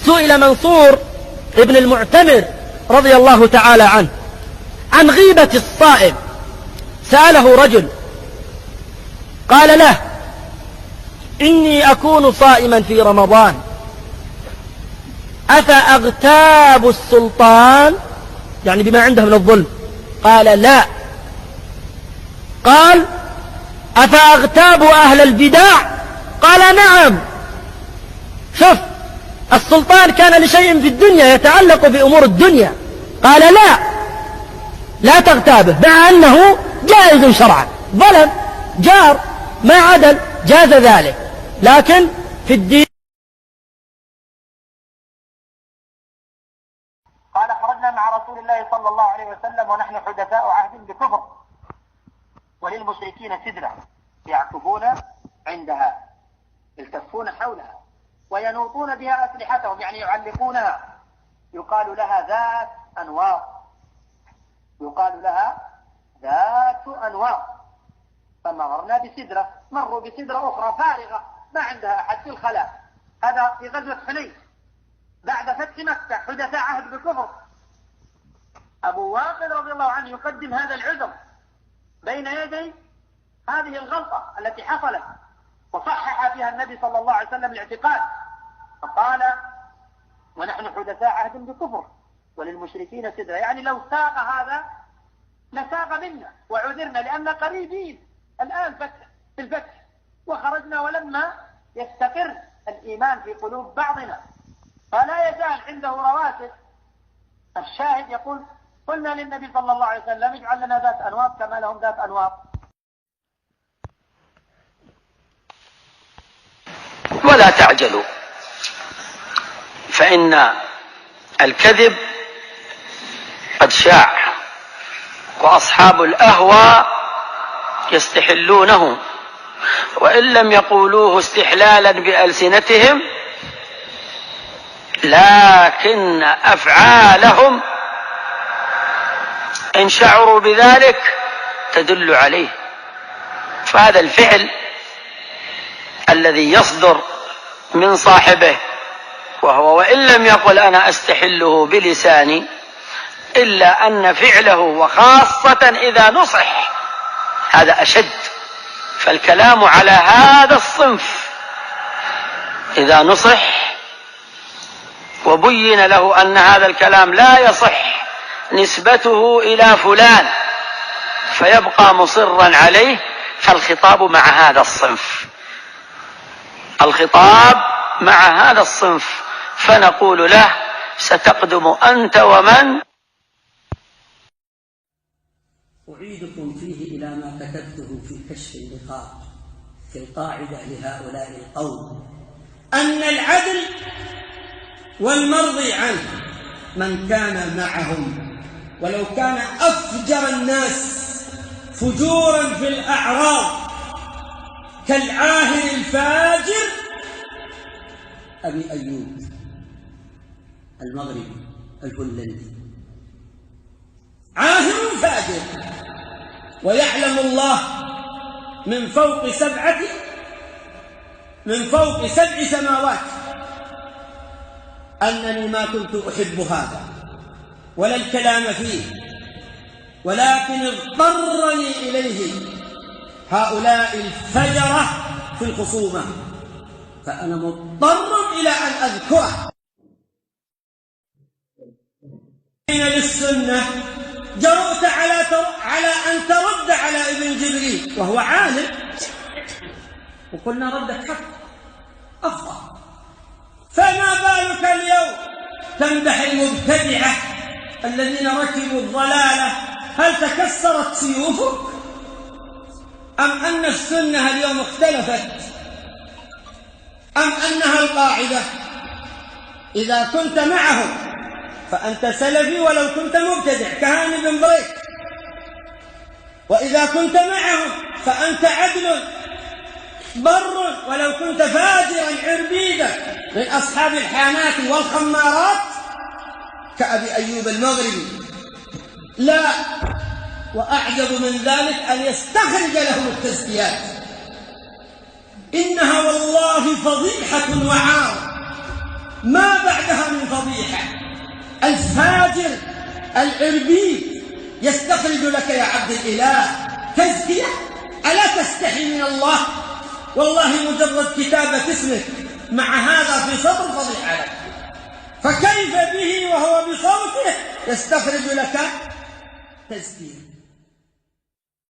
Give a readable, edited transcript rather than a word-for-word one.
سئل منصور ابن المعتمر رضي الله تعالى عنه عن غيبة الصائم، سأله رجل قال له: إني أكون صائما في رمضان أفأغتاب السلطان، يعني بما عنده من الظلم؟ قال: لا. قال: أفأغتاب أهل البدع؟ قال: نعم. شوف، السلطان كان لشيء في الدنيا يتعلق بأمور الدنيا، قال: لا تغتابه، مع أنه جائز شرعا، ظلم، جار، ما عدل، جاز ذلك، لكن في الدين. قال: خرجنا مع رسول الله صلى الله عليه وسلم ونحن حدثاء عهد بكفر، وللمشركين سدرة يعكفون عندها، يلتفون حولها وينوطون بها أسلحتهم، يعني يعلقونها، يقال لها ذات أنواط، يقال لها ذات أنواط. فمررنا بسدرة، مروا بسدرة أخرى فارغة ما عندها أحد في الخلاء. هذا في غزوة حنين بعد فتح مكة، حدثاء عهد بكفر. أبو واقد رضي الله عنه يقدم هذا العذر بين يدي هذه الغلطة التي حصلت، وصحح فيها النبي صلى الله عليه وسلم الاعتقاد، فقال: ونحن حدثاء عهد بكفر وللمشركين سدرة، يعني لو ساق هذا لساق منا وعذرنا، لأن قريبين الآن في الفتح، وخرجنا ولما يستقر الإيمان في قلوب بعضنا، فلا يزال عنده رواسب. الشاهد يقول: قلنا للنبي صلى الله عليه وسلم: اجعل لنا ذات أنواط كما لهم ذات أنواط. ولا تعجلوا، فإن الكذب قد شاع، وأصحاب الأهوى يستحلونه، وإن لم يقولوه استحلالا بألسنتهم، لكن أفعالهم إن شعروا بذلك تدل عليه. فهذا الفعل الذي يصدر من صاحبه، وهو وإن لم يقل أنا أستحله بلساني، إلا أن فعله، وخاصة إذا نصح، هذا أشد. فالكلام على هذا الصنف إذا نصح وبين له أن هذا الكلام لا يصح نسبته إلى فلان فيبقى مصرا عليه، فالخطاب مع هذا الصنف، الخطاب مع هذا الصنف، فنقول له: ستقدم أنت ومن. أعيدكم فيه إلى ما كتبته في كشف النقاط في القاعدة لهؤلاء القوم، أن العدل والمرضي عنه من كان معهم، ولو كان أفجر الناس فجورا في الأعراض كالعاهر الفاجر أبي أيوب المغربي الهولندي، عاهر فاجر، ويعلم الله من فوق سبع سماوات أنني ما كنت أحب هذا ولا الكلام فيه، ولكن اضطرني إليه هؤلاء الفجرة في الخصومة، فأنا مضطر إلى أن أذكره. للسنة جرؤت على أن ترد على ابن جبريل وهو عالم، وقلنا ردك حق أفضل، فما بالك اليوم تمدح المبتدعة الذين ركبوا الضلالة؟ هل تكسرت سيوفك؟ أم أن السنة اليوم اختلفت؟ أم أنها القاعدة؟ إذا كنت معهم فأنت سلفي ولو كنت مبتدع كهاني بن بريك، وإذا كنت معهم فأنت عدل بر ولو كنت فاجرا عربيدا من أصحاب الحانات والخمارات كأبي أيوب المغربي. لا، وأعجب من ذلك أن يستخرج لهم التزكيات. إنها والله فضيحة وعار ما بعدها فضيحة. الفاجر العربي يستخرج لك يا عبد الإله تزكية، ألا تستحي من الله؟ والله مجرد كتابة اسمك مع هذا في سطر فضيحة لك، فكيف به وهو بصوته يستخرج لك تزكية؟